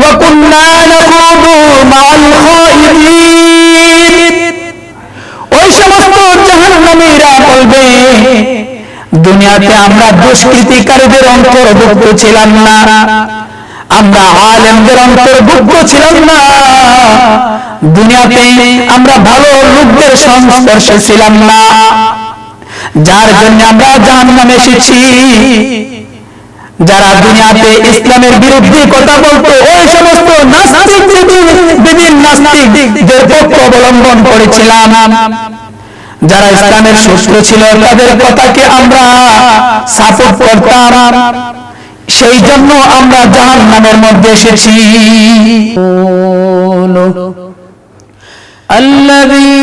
ওয়া কুন্না নাকুদু মাআল খাইদিন। ওই সমস্ত জাহান্নামীরা বলবে, দুনিয়াতে আমরা দুষ্কৃতিকারীদের অন্তর্ভুক্ত ছিলাম না, আমরা আলেমদের অন্তর্ভুক্ত ছিলাম না, দুনিয়াতে আমরা ভালো লোকদের সংস্পর্শে ছিলাম না, যার জন্য আমরা জাহান্নামে এসেছি। যারা দুনিয়াতে ইসলামের বিরুদ্ধে কথা বলতো, ওই সমস্ত নাস্তিক নাস্তিকদের পক্ষ অবলম্বন করেছিলাম, যারা ইসলামের শত্রু ছিল তাদের কথাকে আমরা সাপোর্ট করতাম, সেই জন্য আমরা জাহান্নামের মধ্যে এসেছি। الذي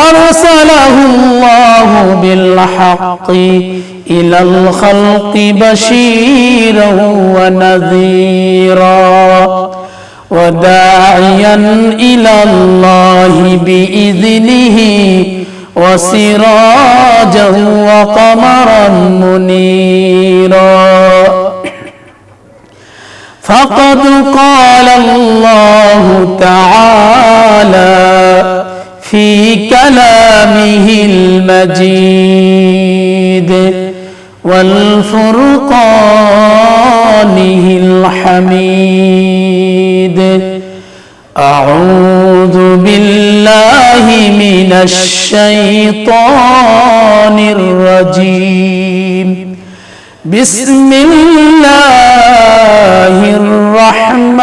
أرسله الله بالحق إلى الخلق بشيرا ونذيرا وداعيا إلى الله بإذنه وسراجا وقمرا منيرا فقد قال الله تعالى في كلامه المجيد والفرقانه الحميد أعوذ بالله من الشيطان الرجيم بسم الله الرحمن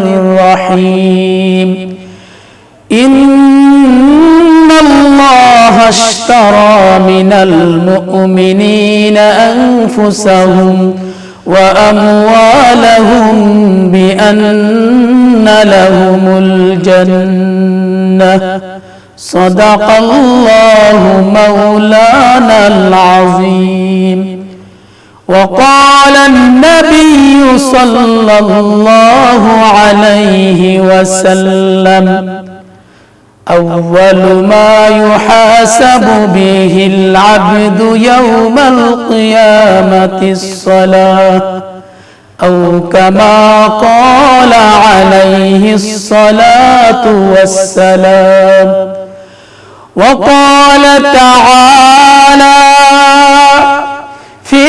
الرحيم إن الله اشترى من المؤمنين أنفسهم وأموالهم بأن لهم الجنة صدق الله مولانا العظيم وقال النبي صلى الله عليه وسلم أول ما يحاسب به العبد يوم القيامة الصلاة أو كما قال عليه الصلاة والسلام وقال تعالى في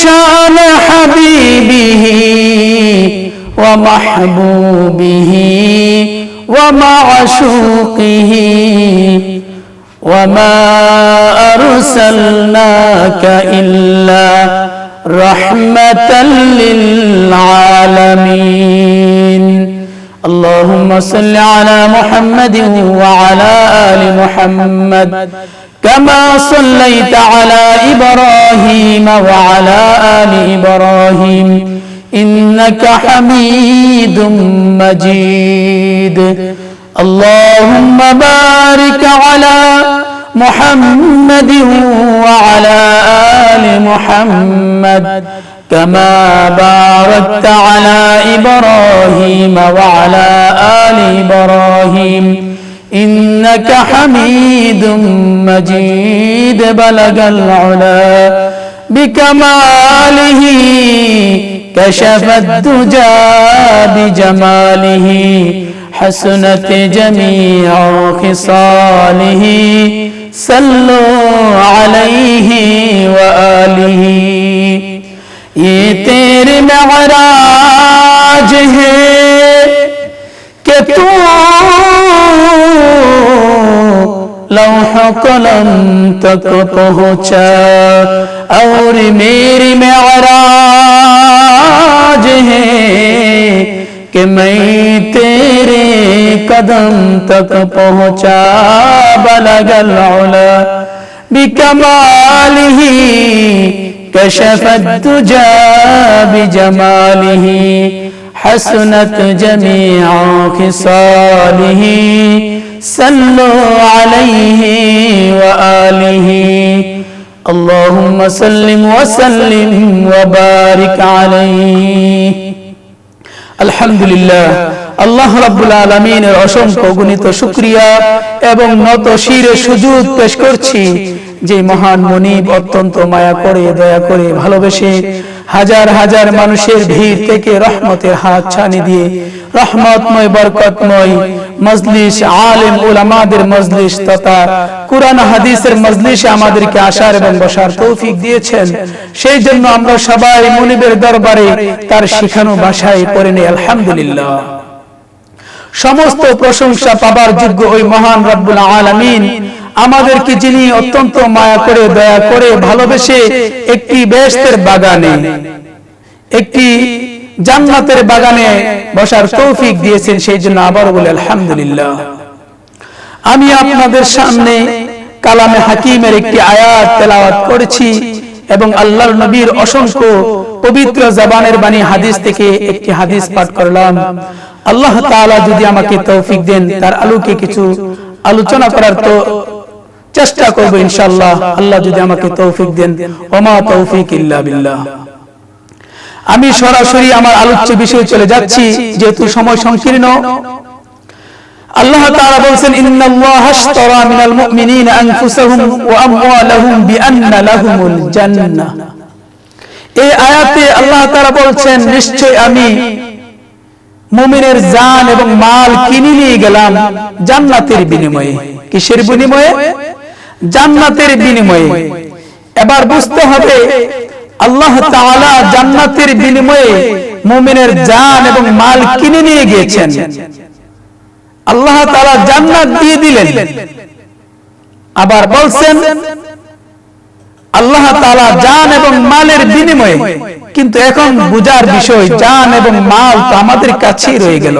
شأن حبيبه ومحبوبه ومعشوقه وما أرسلناك إلا رحمة للعالمين اللهم صل على محمد وعلى آل محمد كما صليت على إبراهيم وعلى آل إبراهيم إنك حميد مجيد اللهم بارك على محمد وعلى آل محمد كما باركت على إبراهيم وعلى آل إبراهيم إنك حميد مجيد بلغ العلا بكماله كشف الدجى بجماله حسنت جميع خصاله صلوا عليه وآله ये तेरे मेराज है कि तू लौह कलम तक पहुँचा और मेरी मेराज है कि मैं तेरे कदम तक पहुँचा बलगल उला बिकमालिही कशफ الدجى بجماله حسنت جميع خصاله صلوا عليه وآله اللهم سلم وسلم وبارك عليه الحمد لله আল্লাহ রাব্বুল আলামিনের অসংখ্য গণিত শুকরিয়া এবং নত শিরে সুজুদ পেশ করছি যে মহান মুনিব অত্যন্ত মায়া করে দয়া করে ভালোবেসে হাজার হাজার মানুষের ভিড় থেকে রহমতের হাত ছানি দিয়ে রহমতময় বরকতময় মজলিস, আলেম উলামাদের মজলিস তথা কুরআন হাদিসের মজলিসে আমাদেরকে আসার এবং বসার তৌফিক দিয়েছেন। সেই জন্য আমরা সবাই মুনিবের দরবারে তার শিখানো ভাষায় পড়ে নেই আলহামদুলিল্লাহ। সমস্ত প্রশংসা পাবার যোগ্য ওই মহান রব্বুল আলামিন আমাদেরকে যিনি অত্যন্ত মায়া করে, দয়া করে, ভালোবেসে একটি বেহেশতের বাগানে, একটি জান্নাতের বাগানে বসার তৌফিক দিয়েছেন। সেই জন্য আবার বলে আলহামদুলিল্লাহ। আমি আপনাদের সামনে কালামে হাকিমের একটি আয়াত তেলাওয়াত করেছি এবং আল্লাহর নবীর অসংখ্য পবিত্র জবানের বাণী হাদিস থেকে একটি হাদিস পাঠ করলাম। আল্লাহ তাআলা যদি আমাকে তৌফিক দেন তার আলোকে কিছু আলোচনা করার তো চেষ্টা করব ইনশাআল্লাহ। আল্লাহ যদি আমাকে তৌফিক দেন, ওমা তৌফিক ইল্লা বিল্লাহ। আমি সরাসরি আমার আলোচ্য বিষয়ে চলে যাচ্ছি যেহেতু সময় সংকীর্ণ। আল্লাহ তাআলা বলেন, ইন্নাল্লাহা আশতারা মিনাল মুমিনিনা আনফুসাহুম ওয়া আমওয়ালাহুম বিআন্না লাহুমুল জান্নাহ। এই আয়াতে আল্লাহ তাআলা বলছেন, নিশ্চয় আমি মুমিনের জান এবং মাল কিনে নিয়ে গেলাম জান্নাতের বিনিময়ে। কিসের বিনিময়ে? জান্নাতের বিনিময়ে। এবার বুঝতে হবে আল্লাহ তাআলা জান্নাতের বিনিময়ে মুমিনের জান এবং মাল কিনে নিয়ে গিয়েছেন। আল্লাহ তাআলা জান্নাত দিয়ে দিলেন। আবার বলছেন আল্লাহ তাআলা জান এবং মালের বিনিময়ে। কিন্তু এখন বুঝার বিষয়, জান এবং মাল তো আমাদের কাছেই রয়ে গেল।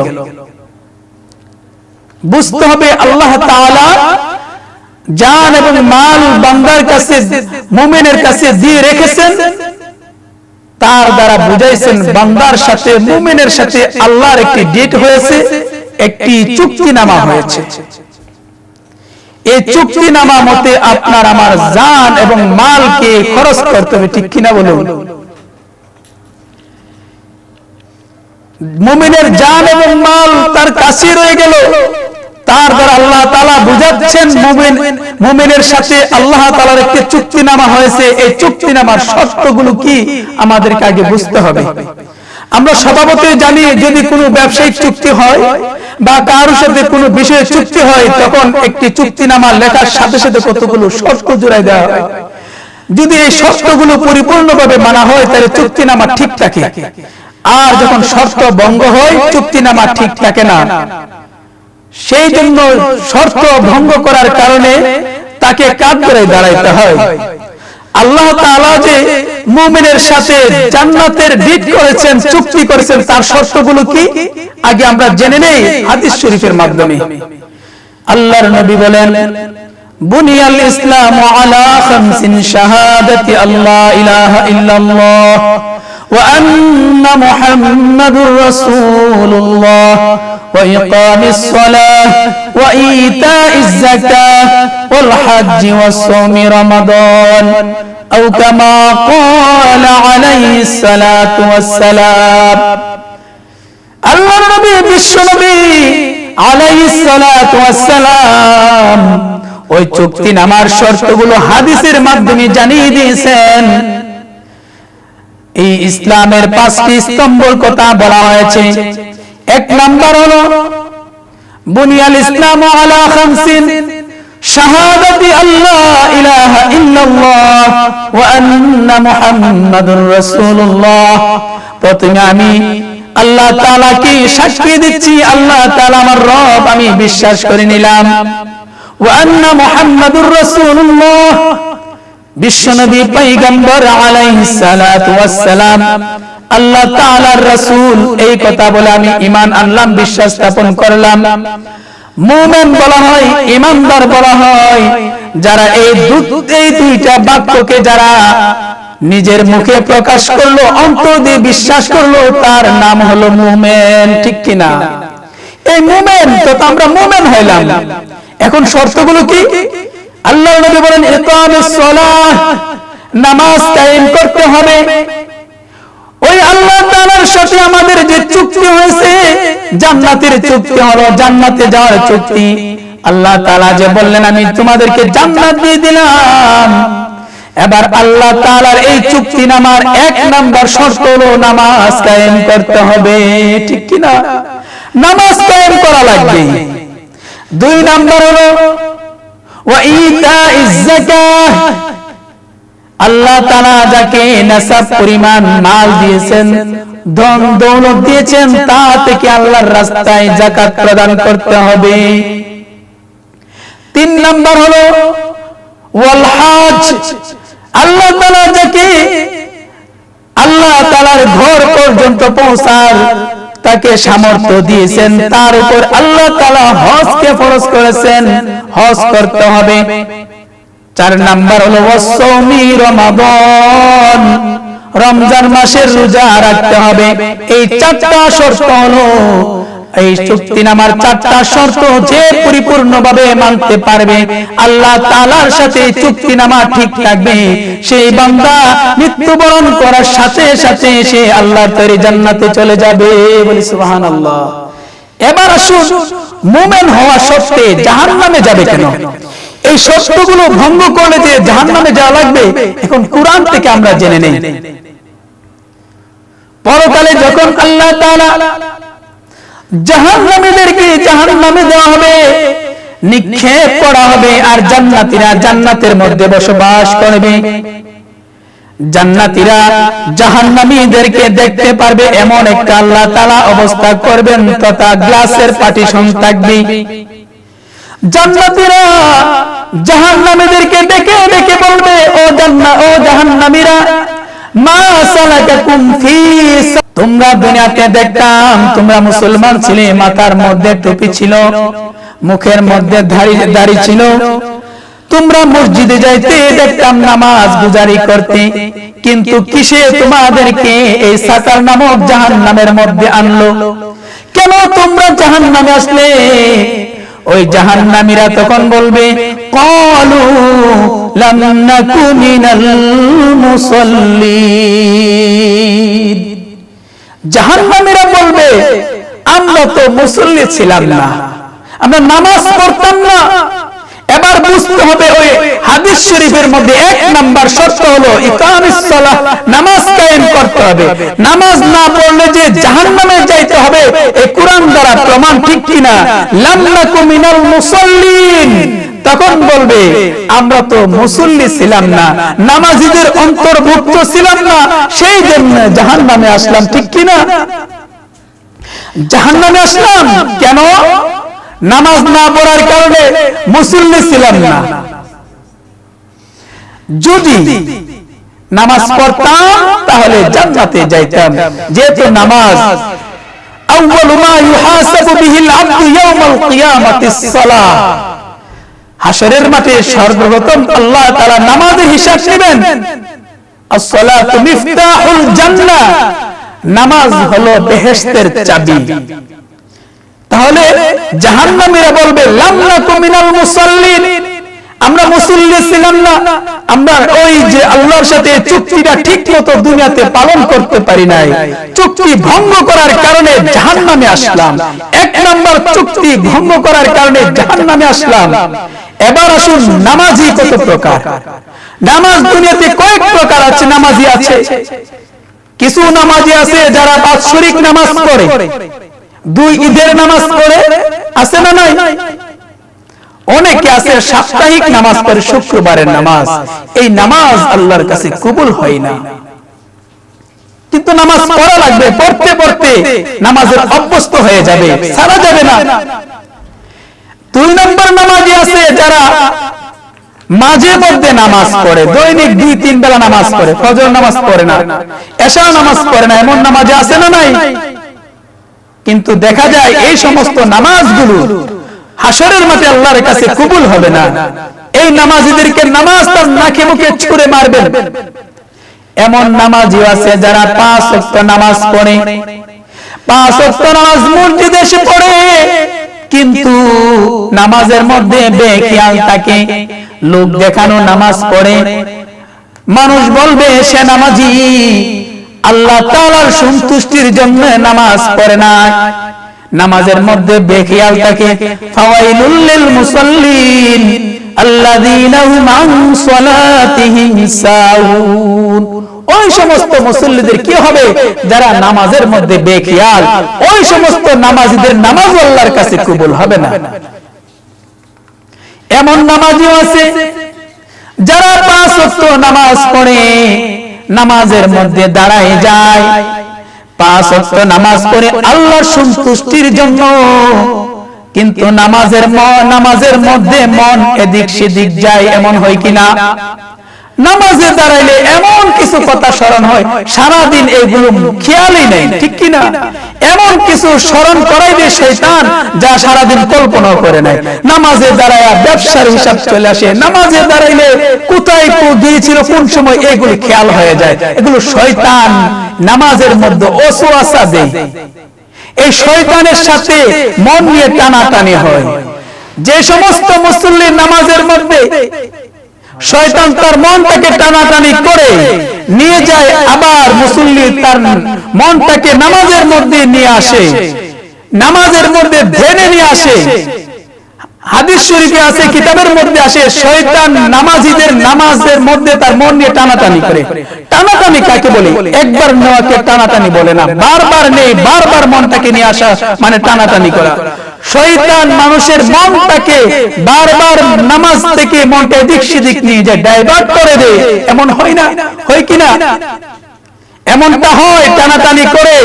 বুঝতে হবে আল্লাহ তাআলা জান এবং মাল বান্দার কাছে, মুমিনের কাছে দিয়ে রেখেছেন। তার দ্বারা বুঝাইছেন বান্দার সাথে, মুমিনের সাথে আল্লাহর একটি ডেট হয়েছে, একটি চুক্তিনামা হয়েছে। এই চুক্তিনামা মতে আপনার আমার জান এবং মালকে খরচ করতে হবে, ঠিক কিনা বলুন? মুমিনের জান এবং মাল তার কাছে রয়ে গেল। তার দ্বারা আল্লাহ তাআলা বুঝাচ্ছেন মুমিনের সাথে আল্লাহ তাআলার একটি চুক্তিনামা হয়েছে। এই চুক্তিনামার শর্তগুলো কি আমাদেরকে আগে বুঝতে হবে। আমরা স্বভাবতই জানি যদি কোনো ব্যবসায়িক চুক্তি হয় বা কারোর সাথে কোনো বিষয়ে চুক্তি হয়, তখন একটি চুক্তিনামা লেখার সাথে সাথে কতগুলো শর্ত জুড়াই দেওয়া হয়। যদি এই শর্তগুলো পরিপূর্ণভাবে মানা হয় তাহলে চুক্তিনামা ঠিক থাকে। আর যখন শর্ত ভঙ্গ হয় চুক্তিনামা ঠিক থাকে না। সেই জন্য শর্ত ভঙ্গ করার কারণে তাকে কাঠগড়ায় দাঁড়াইতে হয়। আল্লাহ তাআলা যে মুমিনের সাথে জান্নাতের ডিল করেছেন, চুক্তি করেছেন, তার শর্তগুলো কি আগে আমরা জেনে নেই হাদিস শরীফের মাধ্যমে। আল্লাহর নবী বলেন, বুনিয়াল ইসলামু আলা খামসিন শাহাদাতি আল্লা ইলাহা ইল্লাল্লাহ ওয়া আন্না মুহাম্মাদুর রাসূলুল্লাহ ওয়া ইকামিস সালাহ ওয়া ইতাইজ যাকাহ ওয়াল হজ্জ ওয়াস সাওমি রমাদান আও কামা ক্বালা আলাইহিস সালাতু ওয়াস সালাম। আল্লাহর নবী, বিশ্ব নবী আলাইহিস সালাতু ওয়াস সালাম ওই চুক্তিনামার শর্তগুলো হাদিসের মাধ্যমে জানিয়ে দিয়েছেন। এই ইসলামের 5টি স্তম্ভের কথা বলা হয়েছে। এক নাম্বার হলো বুনিয়াল ইসলামু আলা খামসিন শাহাদাতি আল্লা ইলাহা ইল্লাল্লাহ ওয়া আন্না মুহাম্মাদুর রাসূলুল্লাহ। প্রথমে আমি আল্লাহ তাআলাকে সাক্ষী দিচ্ছি, আল্লাহ তাআলা আমার রব, আমি বিশ্বাস করে নিলাম। ওয়া আন্না মুহাম্মাদুর রাসূলুল্লাহ, বিশ্বনবী পয়গম্বর আলাইহিস সালাতু ওয়াস সালাম আল্লাহ তাআলার রাসূল, এই কথা বলে আমি ঈমান আনলাম, বিশ্বাস স্থাপন করলাম। মুমিন বলা হয়, ঈমানদার বলা হয় যারা এই দুইটা বাক্যকে যারা নিজের মুখে প্রকাশ করলো, অন্তর দিয়ে বিশ্বাস করলো, তার নাম হলো মুমিন, ঠিক কিনা? এই মুমিন তো আমরা মুমিন হইলাম। এখন শর্তগুলো কি? আল্লাহর নবী বলেন, ইকামিস সালাহ, নামাজ কায়েম করতে হবে। ওই আল্লাহ তাআলার সাথে আমাদের যে চুক্তি হয়েছে, জান্নাতের চুক্তি হলো, জান্নাতে যাওয়ার চুক্তি। আল্লাহ তাআলা যে বললেন আমি তোমাদেরকে জান্নাত দিয়ে দিলাম, এবার আল্লাহ তাআলার এই চুক্তিনামার 1 নাম্বার শর্ত হলো নামাজ কায়েম করতে হবে, ঠিক কি না? নামাজ কায়েম করা লাগবে। 2 নাম্বার হলো ওয়া ইতাইজ যাকাত, আল্লাহ তাআলা যাকে নিসাব পরিমাণ মাল দিয়েছেন, ধন দৌলত দিয়েছেন, তা থেকে আল্লাহর রাস্তায় যাকাত প্রদান করতে হবে। 3 নাম্বার হলো ওয়াল হজ, আল্লাহ তাআলা যাকে আল্লাহ তাআলার ঘর পর্যন্ত পৌঁছার তাকে সামর্থ্য দিয়েছেন, তার উপর আল্লাহ তাআলা হজকে ফরজ করেছেন, হজ করতে হবে। 4 নাম্বার হলো ওয়াসসাওমি রমাদান, রমজান মাসের রোজা রাখতে হবে। এই 4টা শর্ত হলো এই চুক্তিনামার 4টা শর্ত যে পরিপূর্ণভাবে মানতে পারবে, আল্লাহ তাআলার সাথে চুক্তিনামা ঠিক থাকবে, সেই বান্দা মৃত্যুবরণ করার সাথে সাথে সে আল্লাহর তৈরি জান্নাতে চলে যাবে। বলি সুবহানাল্লাহ। এবার আসুন, মুমিন হওয়া সত্ত্বে জাহান্নামে যাবে কেন? এই শর্তগুলো ভঙ্গ করলে যে জাহান্নামে যাওয়া লাগবে, এখন কুরআন থেকে আমরা জেনে নেই। পরকালে যখন আল্লাহ তাআলা জাহান্নামীদেরকে জাহান্নামে দেওয়া হবে, নিক্ষেপ করা হবে, আর জান্নাতীরা জান্নাতের মধ্যে বসবাস করবে। জান্নাতীরা জাহান্নামীদেরকে দেখতে পারবে এমন একটা আল্লাহ তাআলা অবস্থা করবেন, তথা গ্লাসের পার্টিশন থাকবে। জান্নাতীরা জাহান্নামীদেরকে দেখে দেখে বলবে, ও জাহান্নামীরা, মা সালাকাকুম ফি, তোমরা দুনিয়াতে দেখতাম তোমরা মুসলমান ছিলে, মাথার মধ্যে টুপি ছিল, মুখের মধ্যে দাড়ি ছিল, তোমরা মসজিদে যাইতে দেখতাম নামাজ গুজারি করতে, কিন্তু কিসে তোমাদেরকে এই সাকার নামক জাহান্নামের মধ্যে আনলো? কেন তোমরা জাহান্নামে আসলে? ওই জাহান্নামীরা তখন বলবে, ক্বালু লাম নাকু মিনাল মুসাল্লিন, জাহান্নামীরা বলবে, আমরা তো মুসল্লি ছিলাম না, আমরা নামাজ পড়তাম না। এবার বুঝতে হবে, ওই হাদিস শরীফের মধ্যে 1 নাম্বার শর্ত হলো ইকামিস সালাহ, নামাজ কায়েম করতে হবে। নামাজ না পড়লে যে জাহান্নামে যাইতে হবে, এই কুরআন দ্বারা প্রমাণ, ঠিক কিনা? লাম নাকু মিনাল মুসাল্লিন, তখন বলবে আমরা তো মুসল্লি ছিলাম না, নামাজীদের অন্তর্ভুক্ত ছিলাম না, সেই জন্য জাহান্নামে আসলাম, ঠিক কিনা? জাহান্নামে আসলাম কেন? নামাজ না পড়ার কারণে, মুসল্লি ছিলাম না। যদি নামাজ পড়তাম তাহলে জান্নাতে যাইতাম, যেহেতু নামাজ আউয়ালু মা ইউহাসাবু বিহিল আবদু ইয়াউমাল কিয়ামাতিস সালাহ, হাশরের মাঠে সর্বপ্রথম আল্লাহ তাআলা নামাজের হিসাব নেবেন। আস-সালাতু মিফতাহুল জান্নাহ, নামাজ হলো বেহেশতের চাবি। তাহলে জাহান্নামীরা বলবে, লাম নাকু মিনাল মুসাল্লিন, আমরা মুসল্লি ছিলাম না, আমরা ওই যে আল্লাহর সাথে চুক্তিটা ঠিকমতো দুনিয়াতে পালন করতে পারি নাই, চুক্তি ভঙ্গ করার কারণে জাহান্নামে আসলাম। 1 নাম্বার চুক্তি ভঙ্গ করার কারণে জাহান্নামে আসলাম। এবার আসুন, নামাজি কত প্রকার? নামাজ দুনিয়াতে কয়েক প্রকার আছে, নামাজি আছে। কিছু নামাজি আছে যারা বাৎসরিক নামাজ পড়ে, 2 ঈদের নামাজ পড়ে, আছে না নাই? অনেকে আছে সাপ্তাহিক নামাজ পড়ে, শুক্রবারের নামাজ। এই নামাজ আল্লাহর কাছে কবুল হয় না, কিন্তু নামাজ পড়া লাগবে, পড়তে পড়তে নামাজের অভ্যস্ত হয়ে যাবে, ছাড়া যাবে না। 2 নম্বর নামাজি আছে যারা মাঝে মধ্যে নামাজ পড়ে, দৈনিক 2-3 বেলা নামাজ পড়ে, ফজর নামাজ পড়ে না, এশা নামাজ পড়ে না, এমন নামাজি আছে না নাই? কিন্তু দেখা যায় এই সমস্ত নামাজগুলো হাশরের মাঠে আল্লাহর কাছে কবুল হবে না। এই নামাজীদেরকে নামাজ তার নাকে মুখে ছুঁড়ে মারবেন। এমন নামাজি আছে যারা 5 ওয়াক্ত নামাজ পড়ে, 5 ওয়াক্ত নামাজ মসজিদে এসে পড়ে, কিন্তু নামাজের মধ্যে বেখেয়াল থাকে, লোক দেখানো নামাজ পড়ে, মানুষ বলবে সে নামাজি, আল্লাহ তাআলার সন্তুষ্টির জন্য নামাজ পড়ে না। নামাজের মধ্যে বেখেয়াল থাকে, ফাওয়াইলুল লিল মুসাল্লিন, আল্লাযীনা হুম আন সালাতিহিম সাহুন। ওই সমস্ত মুসল্লিদের কি হবে যারা নামাজের মধ্যে বেখেয়াল, ওই সমস্ত নামাজীদের নামাজ আল্লাহর কাছে কবুল হবে না। এমন নামাজিও আছে যারা 5 ওয়াক্ত নামাজ পড়ে, নামাজের মধ্যে দাঁড়ায় যায়, 5 ওয়াক্ত নামাজ পড়ে আল্লাহর সন্তুষ্টির জন্য, কিন্তু নামাজের মধ্যে মন এদিক সেদিক যায়, এমন হয় কিনা? নামাজে দাঁড়াইলে এমন কিছু কথা স্মরণ হয়, সারাদিন এগুলো খেয়ালই নেই, ঠিক কিনা? এমন কিছু স্মরণ করাইবে শয়তান যা সারাদিন কল্পনা করে নাই। নামাজে দাঁড়ায় ব্যবসার হিসাব চলে আসে, নামাজে দাঁড়াইলে কোথায় গিয়েছিল কোন সময় এগুলো খেয়াল হয়ে যায়। এগুলো শয়তান নামাজের মধ্যে ওয়াসওয়াসা দেয়। এই শয়তানের সাথে মন নিয়ে টানাটানি হয়। যে সমস্ত মুসল্লি নামাজের মধ্যে শয়তান তার মনটাকে টানাটানি করে নিয়ে যায়, আবার মুসল্লি তার মনটাকে নামাজের মধ্যে নিয়ে আসে, নামাজের মধ্যে ধ্যানে নিয়ে আসে। হাদিস শরীফে আছে, কিতাবের মধ্যে আসে, শয়তান নামাজীদের নামাজের মধ্যে তার মন নিয়ে টানাটানি করে। টানাটানি কাকে বলে? একবার নেওয়াকে টানাটানি বলে না, বারবার নেই, বারবার মনটাকে নিয়ে আসা মানে টানাটানি করা। শয়তান মানুষের মনটাকে বারবার নামাজ থেকে মনটা এদিক সেদিক নিয়ে যায়, ডাইভার্ট করে দেয়। এমন হয় না? হয় কিনা? এমনটা হয়, টানাটানি করে।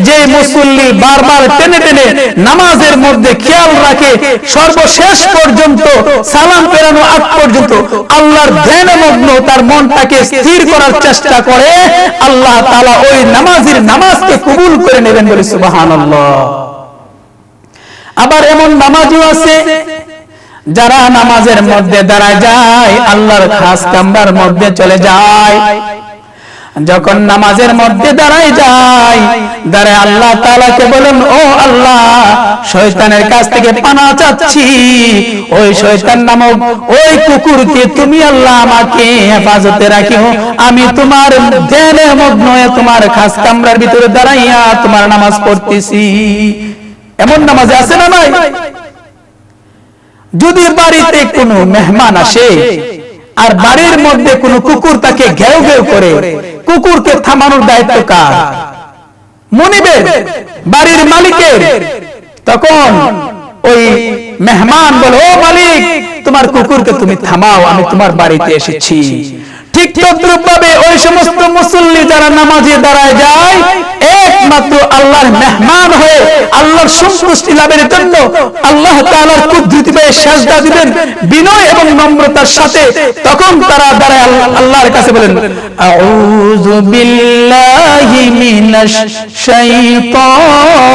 যে মুসল্লি বারবার টেনে টেনে নামাজের মধ্যে খেয়াল রাখে, সর্বশেষ পর্যন্ত সালাম ফেরানো আগ পর্যন্ত আল্লাহর ধ্যানে মগ্ন তার মনটাকে স্থির করার চেষ্টা করে, আল্লাহ তাআলা ওই নামাজের নামাজকে কবুল করে নেবেন বলে সুবহানাল্লাহ। আবার এমন নামাজিও আছে যারা নামাজের মধ্যে দাঁড়ায় যায়, আল্লাহর খাস কামরার মধ্যে চলে যায়। যখন নামাজের মধ্যে দাঁড়ায় যায়, দাঁড়ায় আল্লাহ তাআলাকে বলেন, ও আল্লাহ, শয়তানের কাছ থেকে পানাহ চাচ্ছি, ওই শয়তান নামক ওই কুকুরকে তুমি আল্লাহ আমাকে হেফাজতে রাখিও। আমি তোমার ধ্যানে মগ্ন হয়ে তোমার খাস কামরার ভিতরে দাঁড়াইয়া তোমার নামাজ পড়তেছি। এমন নামাজ আছে না নাই? যদি বাড়িতে কোনো মেহমান আসে আর বাড়ির মধ্যে কোনো কুকুর তাকে ঘেউ ঘেউ করে, কুকুরকে থামানোর দায়িত্ব কার? মুনিবের, বাড়ির মালিকের। তখন ওই মেহমান বলে, ও মালিক, তোমার কুকুরকে তুমি থামাও, আমি তোমার বাড়িতে এসেছি। ঠিক তদ্রূপভাবে ওই সমস্ত মুসল্লি যারা নামাজে দাঁড়ায় যায়, একমাত্র আল্লাহর মেহমান হয়ে আল্লাহর সন্তুষ্টি লাভের জন্য আল্লাহ তাআলার কুদরতি পায়ে সিজদা দিবেন বিনয় এবং নম্রতার সাথে। তখন তারা দাঁড়ায় আল্লাহর কাছে বলেন, আউযু বিল্লাহি মিনাশ শাইতানির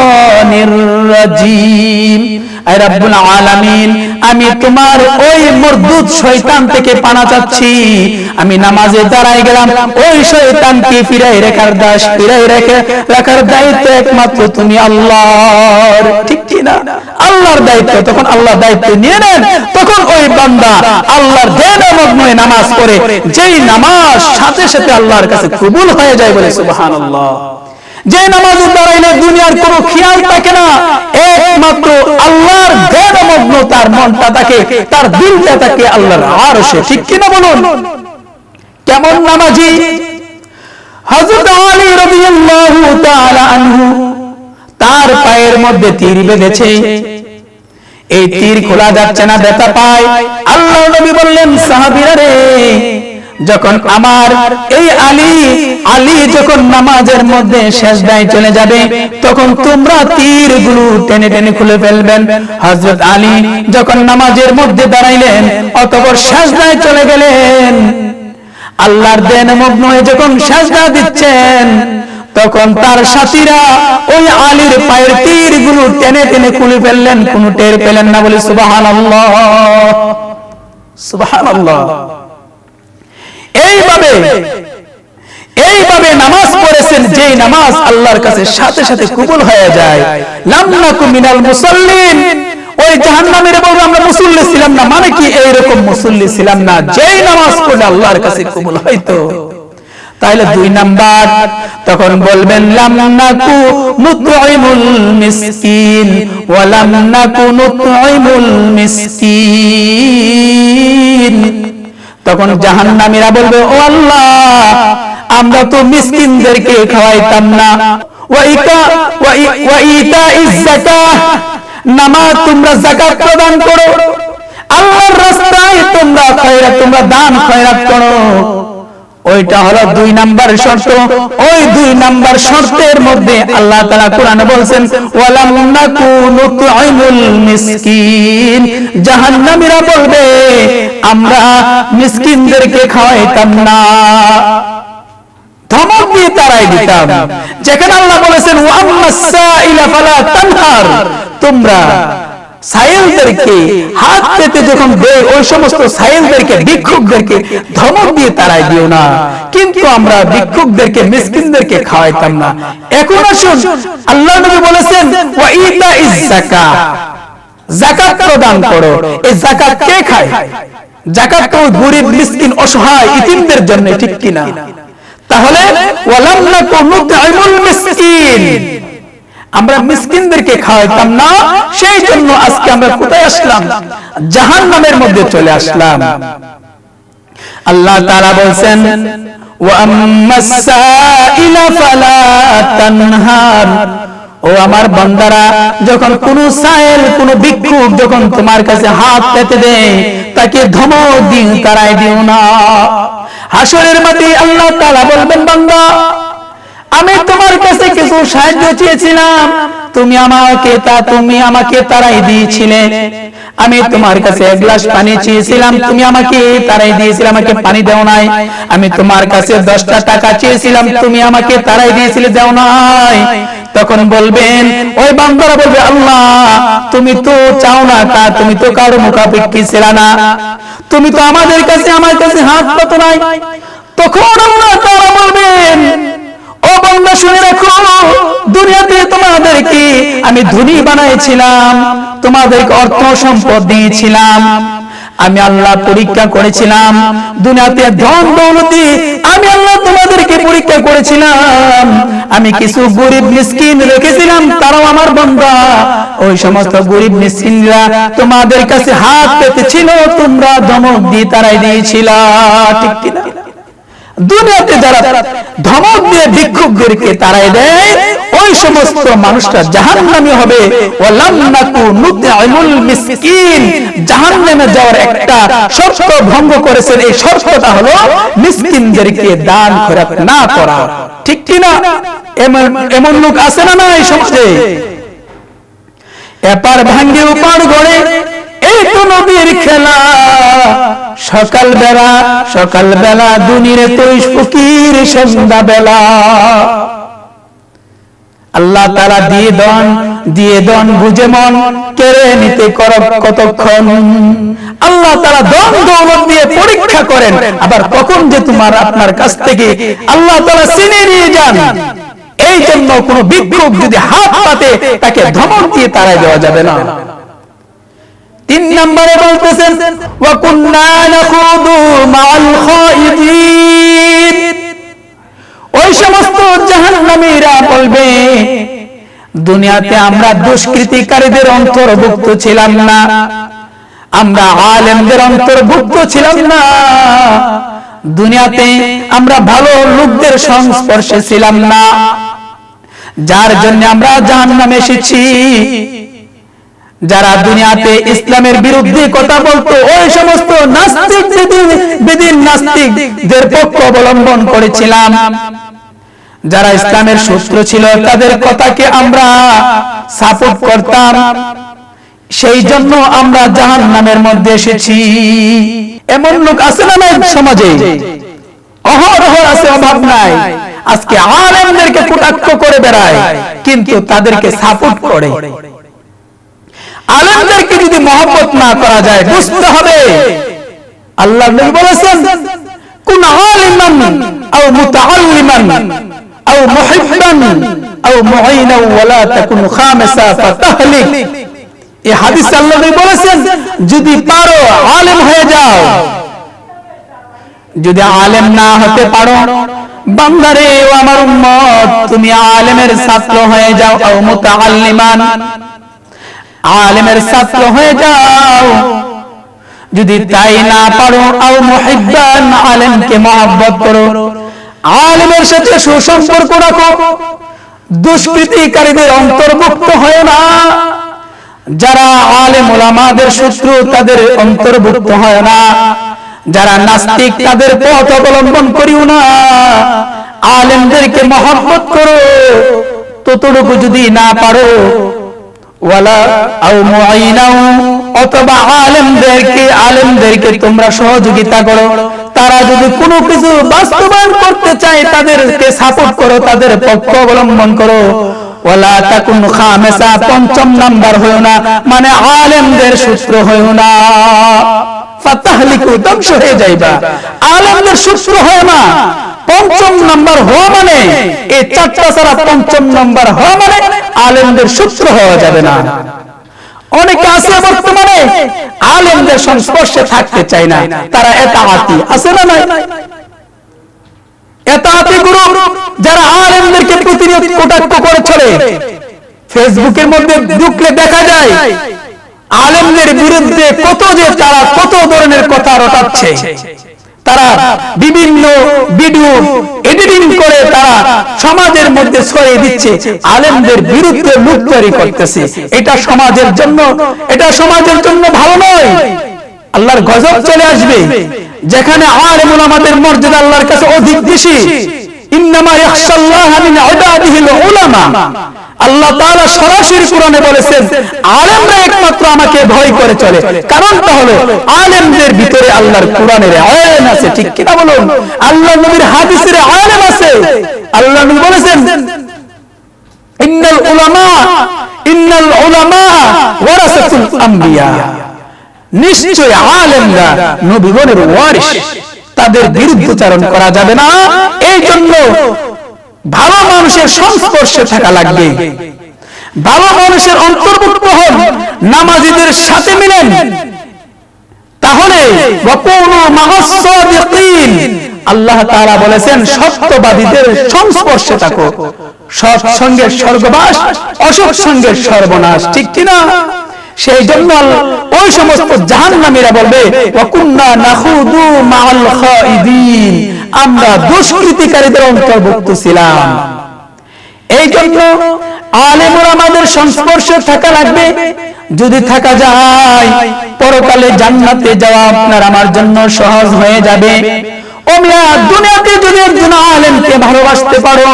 রাজিম। আয় রব্বুল আলামিন, আমি তোমার ওই মরদুদ শয়তান থেকে পানাহ চাচ্ছি। আমি নামাজে দাঁড়াই গেলাম, ওই শয়তানকে ফিরাই রাখার দায়িত্ব একমাত্র তুমি আল্লাহর, ঠিক কি না? আল্লাহর দায়িত্ব। তখন আল্লাহ দায়িত্ব নিয়ে নেন, তখন ওই বান্দা আল্লাহর ধ্যানে মগ্ন হয়ে নামাজ পড়ে, যেই নামাজ সাথে সাথে আল্লাহর কাছে কবুল হয়ে যায় বলে সুবহানাল্লাহ। যে নামাজে দাঁড়াইলে দুনিয়ার কোনো খেয়াল থাকে না, একমাত্র আল্লাহর ধ্যানে মগ্ন তার মনটা থাকে, তার দিলটা থাকে আল্লাহর আরশে, ঠিক কি না বলুন? কেমন নামাজি? হযরত আলী রাদিয়াল্লাহু তাআলা আনহু, তার পায়ের মধ্যে তীর বেঁধেছে, এই তীর খোলা যাচ্ছে না, ব্যথা পায়। আল্লাহর নবী বললেন, সাহাবীরা রে, যখন আমার এই আলী যখন নামাজের মধ্যে সিজদায় চলে যাবে, তখন তোমরা তীরগুলো টেনে টেনে খুলে ফেলবেন। হযরত আলী যখন নামাজের মধ্যে দাঁড়াইলেন, অতঃপর সিজদায় চলে গেলেন। আল্লাহর ধ্যানে মগ্ন হয়ে যখন সিজদা দিচ্ছেন, তখন তার সাথীরা ওই আলীর পায়ের তীরগুলো টেনে টেনে খুলে ফেললেন, কোনো টের পেলেন না বলে সুবহানাল্লাহ, সুবহানাল্লাহ। এইভাবে নামাজ পড়েছেন, যেই নামাজ আল্লাহর কাছে সাথে সাথে কবুল হয়ে যায়। লাম নাকু মিনাল মুসাল্লিন, ওই জাহান্নামীরা বলবে আমরা মুসল্লি ছিলাম না, মানে কি এইরকম মুসল্লি ছিলাম না যেই নামাজ পড়লে আল্লাহর কাছে কবুল হইতো। তাহলে 2 নাম্বার, তখন বলবেন লাম নাকু নুতঈমুল মিসকিন ওয়া লাম নাকু নুতঈমুল মিসকিন। তখন জাহান্নামীরা বলবে, ও আল্লাহ, আমরা তো মিসকিনদেরকে খাওয়াইতাম না। ওয়া ইতাইজ যাকাত, নামাজ তোমরা যাকাত প্রদান করো, আল্লাহর রাস্তায় তোমরা দান খয়রাত করো। ওইটা হলো 2 নাম্বার শর্ত। ওই 2 নাম্বার শর্তের মধ্যে আল্লাহ তাআলা কোরআনে বলছেন ওয়ালাম নাকু নুতঈমুল মিসকিন। জাহান্নামীরা বলবে, আমরা মিসকিনদেরকে খাওয়াইতাম না, ধমক দিয়ে তারাই দিতাম। যেখানে আল্লাহ বলেছেন ওয়া আম্মাস সাইলা ফালা তানহার, তোমরা সাইলদেরকে হাত পেতে যখন দেয়, ওই সমস্ত সাইলদেরকে, ভিক্ষুকদেরকে ধমক দিয়ে তারাই দিও না। কিন্তু আমরা ভিক্ষুকদেরকে, মিসকিনদেরকে খাওয়াইতাম না। এখন আসুন, আল্লাহর নবী বলেছেন ওয়া ইতাইজ যাকাত, যাকাত প্রদান করো। এই যাকাত কে খায়? যাকাত তো গরিব, মিসকিন, অসহায়, ইতিমদের জন্য, ঠিক কিনা? তাহলে ওয়ালাম নাকু নুতঈমুল মিসকিন, আমরা মিসকিনদেরকে খাওয়াইতাম না। সেই জন্য আজকে আমরা কোথায় আসলাম? জাহান্নামের মধ্যে চলে আসলাম। আল্লাহ তাআলা বলেন ওয়া আম্মাস সাইলা ফালা তানহার, ও আমার বান্দারা, যখন কোন সাইল, কোন ভিক্ষুক যখন তোমার কাছে হাত পেতে দেয়, তাকে ধমক দিয়ে তারাই দিও না। হাসরের মাঠে আল্লাহ তাআলা বলবেন, বান্দা, আমি তোমার কাছে কিছু সাহায্য চেয়েছিলাম, তুমি আমাকে তারাই দিয়েছিলে। আমি তোমার কাছে 1 গ্লাস পানি চেয়েছিলাম, তুমি আমাকে তারাই দিয়েছিলে, আমাকে পানি দাও নাই। আমি তোমার কাছে 10টা টাকা চেয়েছিলাম, তুমি আমাকে তারাই দিয়েছিলে, দাও নাই। তখন বলবেন, ওই বান্দারা বলবে, আল্লাহ, তুমি তো চাও না তা, তুমি তো কারো মুখাপেক্ষী ছিল না, তুমি তো আমার কাছে হাত পাতো নাই। তখন আল্লাহ তাআলা বলবেন, ও বান্দা, শুনে রাখো, দুনিয়াতে তোমাদেরকে আমি ধনী বানাইছিলাম, তোমাদেরকে অর্থ সম্পদ দিয়েছিলাম, আমি আল্লাহ পরীক্ষা করেছিলাম। দুনিয়াতে ধন দৌলতে আমি আল্লাহ তোমাদেরকে পরীক্ষা করেছিলাম। আমি কিছু গরিব মিসকিন রেখেছিলাম, তারাও আমার বান্দা। ওই সমস্ত গরিব মিসকিনরা তোমাদের কাছে হাত পেতেছিল, তোমরা ধমক দিয়ে তারাই দিয়েছিল, ঠিক কিনা? দুনিয়াতে যারা ধমক দিয়ে ভিক্ষুকদেরকে তারাই দেয়, ওই সমস্ত মানুষটা জাহান্নামী হবে। ওয়ালাম নাকু নুতঈমুল মিসকিন, জাহান্নামে যাওয়ার একটা শর্ত ভঙ্গ করেছেন। এই শর্তটা হলো মিসকিনদেরকে দান খয়রাত না করা, ঠিক কিনা? এমন লোক আছে না এই সমাজে? এপার ভাঙ্গে ওপার গড়ে, এই তো নবীর খেলা। সকালবেলা দুনিয়ার তুই ফকির, সন্ধ্যাবেলা আল্লাহ তাআলা দিয়ে দন বুঝে মন কেড়ে নিতে করব কতক্ষণ। আল্লাহ তাআলা দন দৌলত দিয়ে পরীক্ষা করেন, আবার কখন যে আপনার কাছ থেকে আল্লাহ তাআলা ছিনিয়ে নিয়ে যান। এই জন্য কোন ভিক্ষুক যদি হাত পাতে, তাকে ধমক দিয়ে তাড়াই দেওয়া যাবে না। 3 নম্বরে বলতেছেন ওয়া কুননা নাখুদু মাআল খায়িদিন, ওই সমস্ত জাহান্নামীরা বলবে, দুনিয়াতে আমরা দুষ্কৃতিকারীদের অন্তর্ভুক্ত ছিলাম না, আমরা আলেমদের অন্তর্ভুক্ত ছিলাম না, দুনিয়াতে আমরা ভালো লোকদের সংস্পর্শে ছিলাম না, যার জন্য আমরা জাহান্নামে এসেছি। যারা দুনিয়াতে ইসলামের বিরুদ্ধে কথা বলতো, ওই সমস্ত নাস্তিকদের পক্ষ অবলম্বন করেছিলাম। যারা ইসলামের শত্রু ছিল, তাদের কথাকে আমরা সাপোর্ট করতাম, সেই জন্য আমরা জাহান্নামের মধ্যে এসেছি। এমন লোক আছে না সমাজে? অহরহ আছে, অভাব নাই। আজকে আলেমদেরকে কটাক্ষ করে বেড়ায়, কিন্তু তাদেরকে সাপোর্ট করে। আলেমদেরকে যদি মহব্বত না করা যায়, বুঝতে হবে আল্লাহর নবী বলেছেন কুন আলিমান আও মুতাআল্লিমান আও মুহিব্বান আও মুঈনা ওয়া লা তাকুন খামিসা ফাতাহলিক। এই হাদিস আল্লাহর নবী বলেছেন, যদি পারো আলেম হয়ে যাও, যদি আলেম না হতে পারো, বান্দারে ও আমার উম্মত, তুমি আলেমের ছাত্র হয়ে যাও, আও মুতাআল্লিমান, আলেমের ছাত্র হয়ে যাও। যদি তাই না পারো, আও মুহিব্বান, আলেমকে মহব্বত করো, আলেমের সাথে সুসম্পর্ক রাখো, দুষ্কৃতিকারীদের অন্তর্ভুক্ত হয় না। যারা আলেম ওলামাদের শত্রু তাদের অন্তর্ভুক্ত হয় না, যারা নাস্তিক তাদের পথ অবলম্বন করিও না। আলেমদেরকে মহব্বত করো, ততটুকু যদি না পারো, ওয়ালা আও মুআইনাও, অথবা আলেমদেরকে তোমরা সহযোগিতা করো। তারা যদি কোনো কিছু বাস্তবায়ন করতে চায় তাদেরকে সাপোর্ট করো, তাদের পক্ষ অবলম্বন করো। ওয়ালা তাকুন খামেসা, পঞ্চম নাম্বার হয়ো না, মানে আলেমদের শত্রু হয়ো না। ফাতাহলিকু, ধ্বংস হয়ে যাইবা। আলেমদের শত্রু হয় না, পঞ্চম নাম্বার হওয়া মানে, এই চারটা ছাড়া পঞ্চম নাম্বার হওয়া মানে আলেমদের শত্রু হওয়া যাবে না। অনেকে আছে বর্তমানে আলেমদের সংস্পর্শে থাকতে চায় না, তারা এতাআতি আছে না নাই? এতাআতি গ্রুপ যারা আলেমদেরকে প্রতিনিয়ত কটাক্ষ করে চলে। ফেসবুকের মধ্যে ঢুকলে দেখা যায় আলেমদের বিরুদ্ধে কত ধরনের কথা রটাচ্ছে। তারা বিভিন্ন ভিডিও এডিটিং করে তারা সমাজের মধ্যে ছড়িয়ে দিচ্ছে, আলেমদের বিরুদ্ধে মুখ তৈরি করতেছে। এটা সমাজের জন্য ভালো নয়। আল্লাহর গজব চলে আসবে। যেখানে আলেম ওলামাদের মর্যাদা আল্লাহর কাছে অধিক বেশি। ইন্নামা ইয়াখশাল্লাহা মিন ইবাদিহিল উলামা। আল্লাহ তাআলা সরাসরি কোরআনে বলেছেন, আলেমরা একমাত্র আমাকে ভয় করে চলে। কারণটা হলো আলেমদের ভিতরে আল্লাহর কোরআনের আয়াত আছে, ঠিক কি না বলুন? আল্লাহর নবীর হাদিসের আয়াত আছে। আল্লাহ নবী বলেছেন, ইন্নাল উলামা ওয়ারাসাতুল আম্বিয়া, নিশ্চয় আলেমরা নবীগণের ওয়ারিস, তাদের বিরুদ্ধাচরণ করা যাবে না। এই জন্য ভালো মানুষের সংস্পর্শে থাকা লাগবে, ভালো মানুষের অন্তর্ভুক্ত হন, নামাজীদের সাথে মিলেন, তাহলে ওয়াকুনু মা'আস সাদিকিন। আল্লাহ তাআলা বলেছেন সত্যবাদীদের সংস্পর্শে থাকো। সৎসঙ্গের স্বর্গবাস, অসৎ সঙ্গের সর্বনাশ, ঠিক কি না? সেই জন্য ওই সমস্ত জাহান্নামীরা বলবে, ওয়াকুন্না নাখুদু মা'আল খাইদিন, আমরা দুষ্কৃতিকারীদের অন্তর্ভুক্ত ছিলাম। এই জন্য আলেম ওলামাদের সংস্পর্শে থাকা লাগবে। যদি থাকা যায়, পরকালে জান্নাতে যাওয়া আপনার আমার জন্য সহজ হয়ে যাবে। ওমিয়া দুনিয়াতে যদি একজন আলেমকে ভালোবাসতে পারো,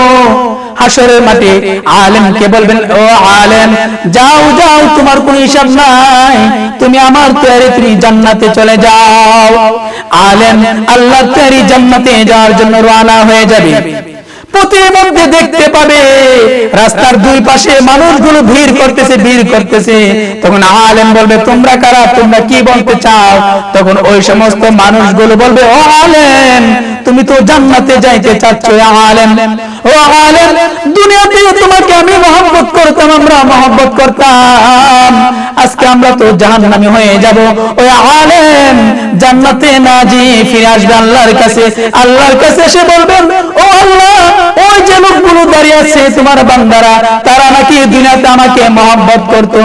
হাসরের মাঠে আলেমকে বলবেন, ও আলেম যাও, তোমার কোনো হিসাব নাই, তুমি আমার তৈরি জান্নাতে চলে যাও। আলেম আল্লাহর তৈরি জান্নাতে যাওয়ার জন্য রওনা হয়ে যাবে। প্রতিমধ্যে দেখতে পাবে রাস্তার দুই পাশে মানুষগুলো ভিড় করতেছে। তখন আলেম বলবে, তোমরা কারা, তোমরা কি বলতে চাও? তখন ওই সমস্ত মানুষগুলো বলবে, ও আলেম তুমি তো জান্নাতে যাইতে চাচ্ছ। ও আলেম দুনিয়াতে তোমাকে আমি মহব্বত করতাম, আমরা মহব্বত করতাম, আজকে আমরা তো জাহান্নামী হয়ে যাব। ওই আলেম জান্নাতে না যেয়ে ফিরে আসবে আল্লাহর কাছে। আল্লাহর কাছে এসে বলবেন, ও আল্লাহ, ওই যে লোকগুলো দাঁড়িয়ে আছে তোমার বান্দারা, তারা নাকি দুনিয়াতে আমাকে মহব্বত করত।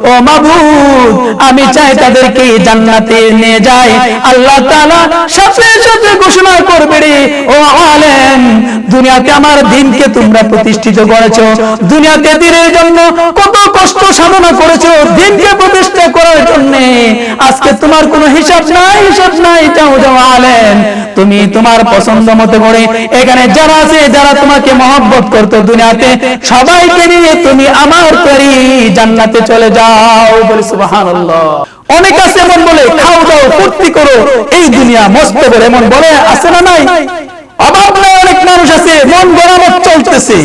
ও মাবুদ, আমি চাই তাদেরকে জান্নাতে নিয়ে যাই। আল্লাহ তাআলা সাথে সাথে ঘোষণা করবে, রে ও আলেম, দুনিয়াতে আমার দ্বীনকে তোমরা প্রতিষ্ঠিত করেছো, দুনিয়াতে দ্বীনের জন্য কত কষ্ট সাধনা করেছো, দ্বীনকে প্রতিষ্ঠা করার জন্য। আজকে তোমার কোনো হিসাব নাই। যাও আলেম, তুমি তোমার পছন্দ মতো করে এখানে যারা আছে, যারা তোমাকে মহব্বত করতো দুনিয়াতে, সবাইকে নিয়ে তুমি আমার তৈরি জান্নাতে চলে যাও। বলে সুবহানাল্লাহ। অনেক আছে এমন বলে, খাও দাও ফুর্তি করো, এই দুনিয়া মস্ত করে এমন বলে, আছে না নাই? অভাব নাই, অনেক মানুষ আছে মন গড়ামত চলতেছে,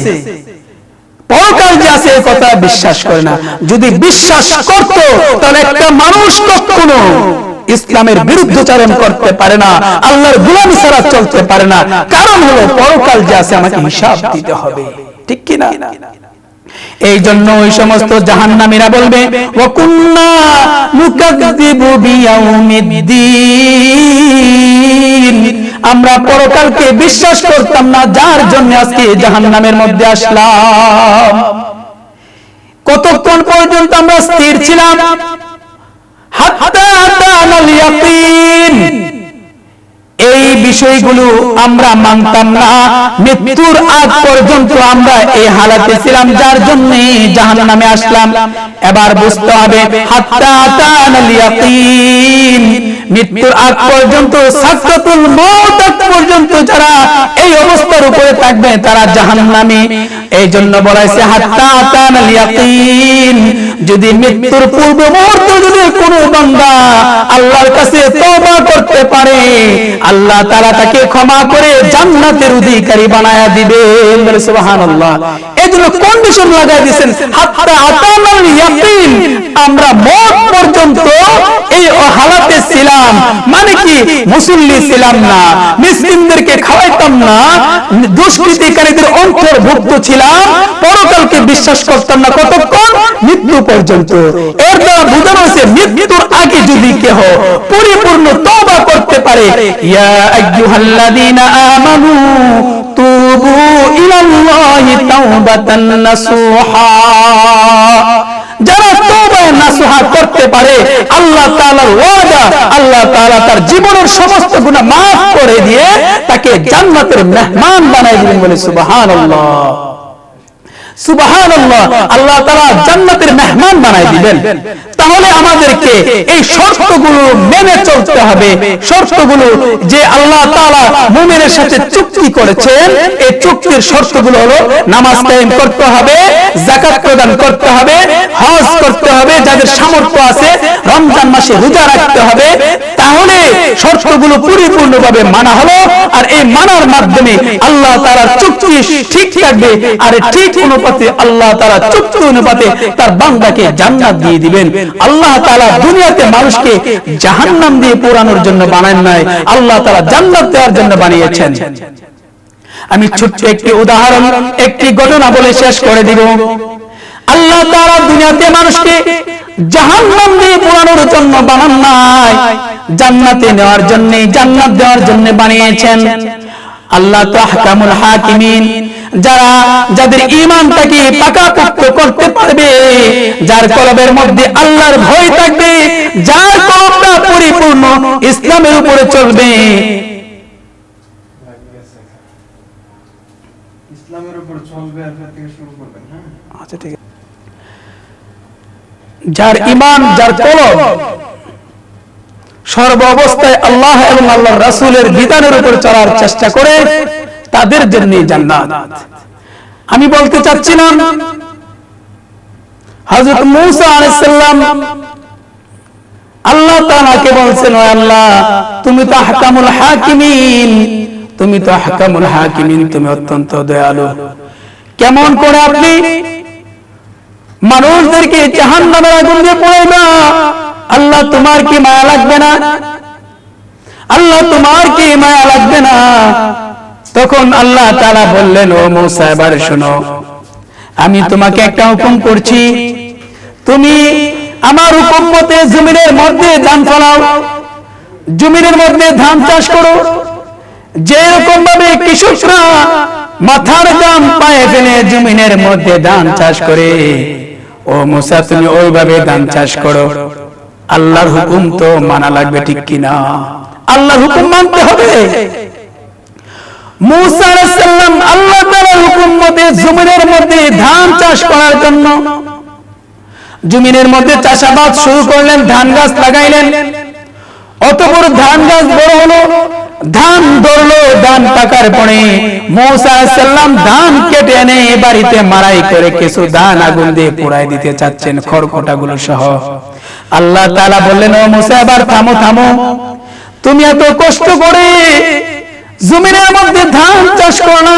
পরকাল যে আছে এই কথা বিশ্বাস করে না। যদি বিশ্বাস করত তাহলে একটা মানুষ কখনো ইসলামের বিরুদ্ধাচরণ করতে পারে না, আল্লাহর গোলামি ছাড়া চলতে পারে না। কারণ হলো পরকাল যে আছে আমাকে হিসাব দিতে হবে, ঠিক কি না? এই জন্য ওই সমস্ত জাহান্নামীরা বলবে, ওয়া কুন্না নুকাযযিবু বিয়াউমিদ্দিন, আমরা পরকালকে বিশ্বাস করতাম না, যার জন্য আজকে জাহান্নামের মধ্যে আসলাম। কতক্ষণ পর্যন্ত আমরা স্থির ছিলাম? হাত্তা আতানাল ইয়াকিন। এই বিষয়গুলো আমরা মানতাম না, মৃত্যুর আগ পর্যন্ত আমরা এই হালাতে ছিলাম, যার জন্য জাহান্নামে আসলাম। এবার বুঝতে হবে হাত্তা আতানাল ইয়াকিন, মৃত্যুর আগ পর্যন্ত, সাকরাতুল মউত আগ পর্যন্ত যারা এই অবস্থার উপরে থাকবে তারা জাহান্নামী। এই জন্য বলা হয়েছে হাত্তা আতানাল ইয়াকিন। যদি মৃত্যুর পূর্ব মুহূর্তে যদি কোনো বান্দা আল্লাহর কাছে তওবা করতে পারে, আল্লাহ তাআলা তাকে ক্ষমা করে জান্নাতের অধিকারী বানায়া দিবেন। বলে সুবহানাল্লাহ। এজন্য কন্ডিশন লাগাই দিয়েছেন হাত্তা আতানাল ইয়াকিন। আমরা মওত পর্যন্ত এই হালাতে ছিলাম, মানে কি মুসল্লি ছিলাম না, মিসকিনদেরকে খাওয়াইতাম না, দুষ্কৃতিকারীদের অন্তর্ভুক্ত ছিলাম, পরকালকে বিশ্বাস করতাম না। কতক্ষণ? মৃত্যু পর্যন্ত। এর দ্বারা বোঝানো হয়েছে মৃত্যুর আগে যদি কেহ পরিপূর্ণ তওবা করতে পারে, ইয়া আইয়ুহাল্লাযীনা আমানু তুবু ইলাল্লাহি তাওবাতান নাসুহা। যারা তওবা নাসুহা করতে পারে, আল্লাহ তাআলার ওয়াদা, আল্লাহ তাআলা তার জীবনের সমস্ত গুনাহ maaf করে দিয়ে তাকে জান্নাতের মেহমান বানায় দিবেন। বলে সুবহানাল্লাহ, সুবহানাল্লাহ। আল্লাহ তাআলা জান্নাতের মেহমান বানায় দিবেন। তাহলে আমাদেরকে এই শর্তগুলো মেনে চলতে হবে। শর্তগুলো যে আল্লাহ তাআলা মুমিনের সাথে চুক্তি করেছেন, এই চুক্তির শর্তগুলো হলো নামাজ কায়েম করতে হবে, যাকাত প্রদান করতে হবে, হজ করতে হবে, যাদের সামর্থ্য আছে রমজান মাসে রোজা রাখতে হবে। তাহলে শর্তগুলো পরিপূর্ণভাবে মানা হলো, আর এই মানার মাধ্যমে আল্লাহ তাআলার চুক্তি ঠিক থাকবে, আর ঠিক অনুপাতে আল্লাহ তাআলা চুক্তি অনুপাতে তার বান্দাকে জান্নাত দিয়ে দিবেন। আল্লাহ তাআলা দুনিয়াতে মানুষকে জাহান্নাম দিয়ে পোড়ানোর জন্য বানান নাই, আল্লাহ তাআলা জান্নাত দেওয়ার জন্য বানিয়েছেন। আমি ছোট্ট একটি উদাহরণ, একটি ঘটনা বলে শেষ করে দিব। আল্লাহ তাআলা দুনিয়াতে মানুষকে জাহান্নাম দিয়ে পোড়ানোর জন্য বানান নাই, জান্নাতে নেওয়ার জন্য, জান্নাত দেওয়ার জন্য বানিয়েছেন। আল্লাহ তো আহকামুল হাকিমিন। যাদের ঈমানটাকে পাকাপোক্ত করতে পারবে, যার কলবের মধ্যে আল্লাহর ভয় থাকবে, যার কলবটা পরিপূর্ণ ইসলামের উপরে চলবে, ইসলামের উপর চলবে, আর থেকে শুরু করবেন। হ্যাঁ, আচ্ছা ঠিক আছে। যার ঈমান, যার কলব সর্ব অবস্থায় আল্লাহ এবং আল্লাহর রাসূলের বিধানের উপর চলার চেষ্টা করে, তাদের জন্য জান্নাত। আমি বলতে চাচ্ছিলাম হযরত মূসা আলাইহিস সালাম আল্লাহ তাআলাকে বলছেন, ও আল্লাহ, তুমি তো আহকামুল হাকিমিন, তুমি তো আহকামুল হাকিমিন, তুমি অত্যন্ত দয়ালু। কেমন করে আপনি মানুষদেরকে জাহান্নামের আগুন দিয়ে পোড়াইবা? আল্লাহ তোমার কি মায়া লাগবে না? আল্লাহ তোমার কি মায়া লাগবে না? তখন আল্লাহ তাআলা বললেন, ও মূসা, এবার শোনো, আমি তোমাকে একটা হুকুম করছি, তুমি আমার হুকুম মতে জমিনের মধ্যে ধান ফলাও, জমিনের মধ্যে ধান চাষ করো। যেরকম ভাবে কৃষকরা মাথার ঘাম পায়ে ফেলে জমিনের মধ্যে ধান চাষ করে, ও মূসা তুমি ওইভাবে ধান চাষ করো। আল্লাহর হুকুম তো মানা লাগবে, ঠিক কিনা? আল্লাহর হুকুম মানতে হবে। মূসা আলাইহিস সালাম আল্লাহ তাআলার হুকুম মতে জমিনের মধ্যে ধান চাষ করার জন্য জমিনের মধ্যে চাষাবাদ শুরু করলেন, ধান গাছ লাগাইলেন। অতঃপর ধান গাছ বড় হলো, ধান ধরলো, ধান পাকার পরে মূসা আলাইহিস সালাম ধান কেটে এনে বাড়িতে মাড়াই করে কিছু ধান আগুন দিয়ে পোড়াই দিতে চাচ্ছেন, খড়কোটাগুলো সহ। আল্লাহ তাআলা বললেন, ও মূসা, এবার থামো থামো, তুমি এত কষ্ট করে জমিনের মধ্যে ধান চাষ করলা,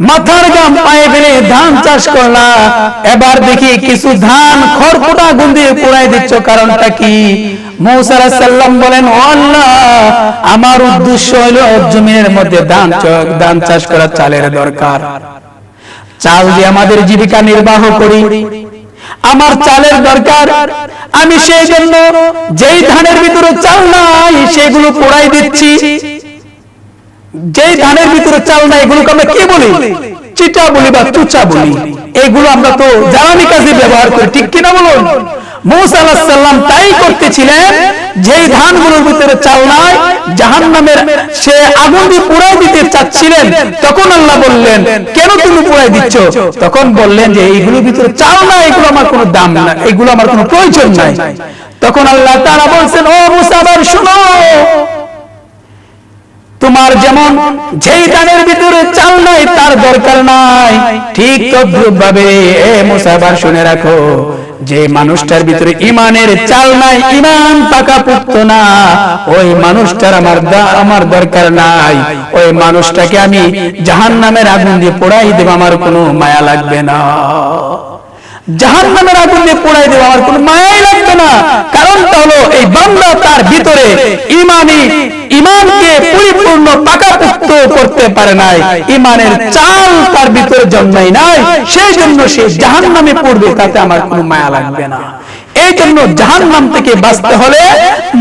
মাথার ঘাম পায়ে ফেলে ধান চাষ করলা, এবার দেখি কিছু ধান খড়কুটা আগুন দিয়ে পোড়াই দিচ্ছ, কারণটা কি? মূসা আলাইহিস সালাম বলেন, ও আল্লাহ, আমার উদ্দেশ্য হলো জমিনের মধ্যে ধান চাষ করা, চালের দরকার, চাল দিয়ে আমাদের জীবিকা নির্বাহ করি, আমার চালের দরকার। আমি সেই জন্য যেই ধানের ভিতরে চাল নাই সেগুলো পোড়াই দিচ্ছি। যেই ধানের ভিতরে চাল নাই এগুলোকে আমরা কি বলি? চিটা বলি বা চুচা বলি। এগুলো আমরা তো জ্বালানি কাজে ব্যবহার করি, ঠিক কিনা বলুন? মুসা আলাইহিস সালাম তাই করতেছিলেন, যেই ধানগুলোর ভিতরে চাল নাই, জাহান্নামের সে আগুন দিয়ে পুড়াই দিতে চাচ্ছিলেন। তখন আল্লাহ বললেন, কেন তুমি পুড়াই দিচ্ছ? তখন বললেন যে এইগুলোর ভিতরে চাল নাই, এগুলো আমার কোনো দাম না, এগুলো আমার কোনো প্রয়োজন নাই। তখন আল্লাহ তাআলা বলছেন, ও মুসা আবার শুনো, তোমার যেমন যেই ধানের ভিতরে চাল নাই তার দরকার নাই, ঠিক তদ্রূপ ভাবে এ মুসা আবার শুনে রাখো, যে মানুষটার ভিতরে ঈমানের চাল নাই, ঈমান পাকাপোক্ত না, ওই মানুষটার আমার দরকার নাই। ওই মানুষটাকে আমি জাহান্নামের আগুন দিয়ে পোড়াই দেব, আমার কোনো মায়া লাগবে না। জাহান্নামের আগুন দিয়ে পোড়াই দেব, আমার কোনো মায়াই লাগবে না। কারণটা হলো এই বান্দা তার ভিতরে ঈমানকে পরিপূর্ণ পাকাপোক্ত করতে পারে নাই, ঈমানের চাল তার ভিতরে জন্মায় নাই, সেই জন্য সে জাহান্নামে পড়বে, তাতে আমার কোনো মায়া লাগবে না। এই জন্য জাহান্নাম থেকে বাঁচতে হলে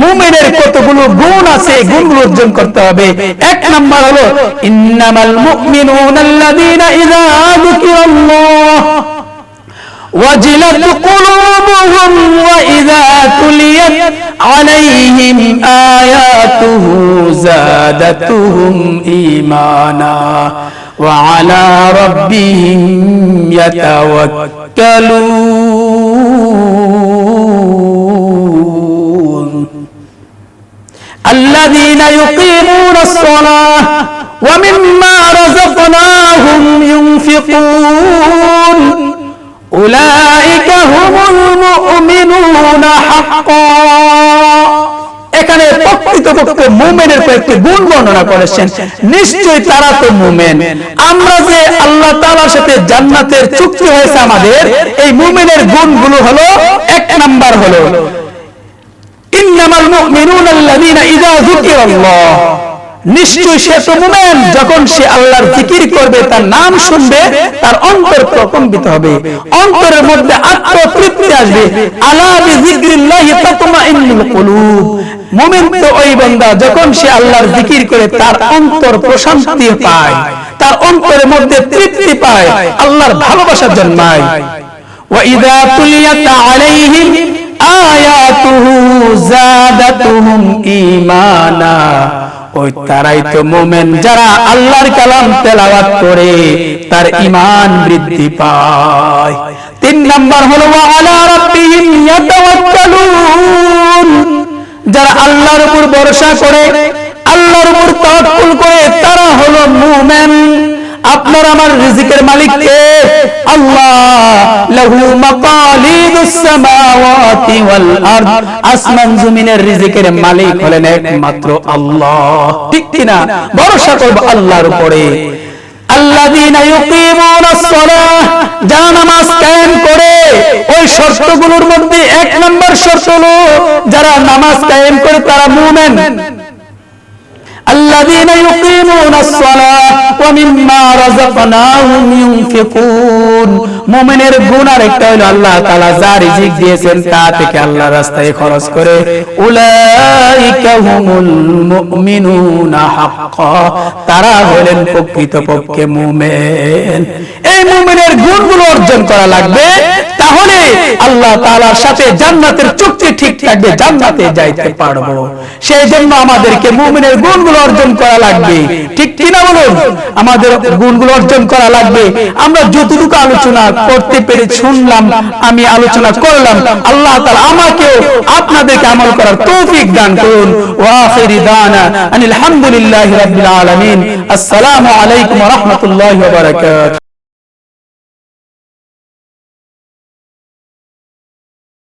মুমিনের কতগুলো গুণ আছে, গুণগুলো অর্জন করতে হবে। এক নাম্বার হলো ইন্নামাল মুমিনুনাল্লাযীনা ইযা যুকিরাল্লাহ وجلت قلوبهم وإذا تليت عليهم آياته زادتهم إيمانا وعلى ربهم يتوكلون الذين يقيمون الصلاة ومما رزقناهم ينفقون أولئك هم المؤمنون حقا। এখানে প্রকৃতপক্ষে মুমিনের কয়েকটি গুণ বর্ণনা করেছেন, নিশ্চয়ই তারা তো মুমিন। আমরা যে আল্লাহ তাআলার সাথে জান্নাতের চুক্তি হয়েছে আমাদের, এই মুমিনের গুণগুলো হলো, এক নাম্বার হলো ইন্নামাল মুমিনুনাল্লাযীনা ইযা যুকিরাল্লাহ, নিশ্চয়ই সে তো মুমিন, যখন সে আল্লাহর জিকির করবে, তার নাম শুনবে, তার অন্তর প্রকম্পিত হবে, অন্তরের মধ্যে আত্মতৃপ্তি আসবে। আলা বিযিকরিল্লাহি তাতমাইন্নুল কুলুব, মুমিন তো ওই বান্দা যখন সে আল্লাহর জিকির করে তার অন্তর প্রশান্তি পায়, তার অন্তরের মধ্যে তৃপ্তি পায়, আল্লাহর ভালোবাসা জন্মায়। ওয়া ইযা তুলিয়াত আলাইহিম আয়াতুহু যাদাতুহুম ঈমানা, ওই তারাই তো মুমিন যারা আল্লাহর কালাম তেলাওয়াত করে তার ঈমান বৃদ্ধি পায়। তিন নাম্বার হলো ওয়া আলা রাব্বিহিম ইয়াতাওয়াক্কালুন, যারা আল্লাহর উপর ভরসা করে, আল্লাহর উপর তাওয়াক্কুল করে, তারা হলো মুমিন। আপনার আমার রিজিকের মালিক কে? আল্লাহ। লাহু মাকালিদুস সামাওয়াতি ওয়াল আরদ, আসমান জমিনের রিজিকের মালিক হলেন একমাত্র আল্লাহ, ঠিক কিনা? ভরসা করব আল্লাহর উপরে। আল্লাযীনা ইউকিমুনাস সালাহ, যারা নামাজ কায়েম করে, ওই শর্তগুলোর মধ্যে এক নাম্বার শর্ত হলো যারা নামাজ কায়েম করে তারা মুমিন। আল্লাযীনা ইউকিমুনাস সালাহ ওয়া মিম্মা রাযাকনাহুম ইউনফিকুন, মুমিনের গুণ আরেকটা হলো আল্লাহ তাআলা যা রিজিক দিয়েছেন তা থেকে আল্লাহর রাস্তায় খরচ করে। উলাইকা হুমুল মুমিনুনা হাক্কা, তারা হলেন প্রকৃতপক্ষে মুমিন। এই মুমিনের গুণগুলো অর্জন করা লাগবে, তাহলে আল্লাহ তাআলার সাথে জান্নাতের চুক্তি ঠিক থাকবে, জান্নাতে যাইতে পারবো। সেই জন্য আমাদেরকে মুমিনের গুণগুলো অর্জন করা লাগবে, ঠিক কিনা বলুন? আমাদের গুণগুলো অর্জন করা লাগবে। আমরা যতটুকু আলোচনা করতে পেরে শুনলাম, আমি আলোচনা করলাম, আল্লাহ তাআলা আমাকেও আপনাদেরকে আমল করার তৌফিক দান করুন। ওয়া আখিরি দানা আনিল হামদুলিল্লাহি রাব্বিল আলামিন। আসসালামু আলাইকুম ওয়া রাহমাতুল্লাহি ওয়া বারাকাতুহু।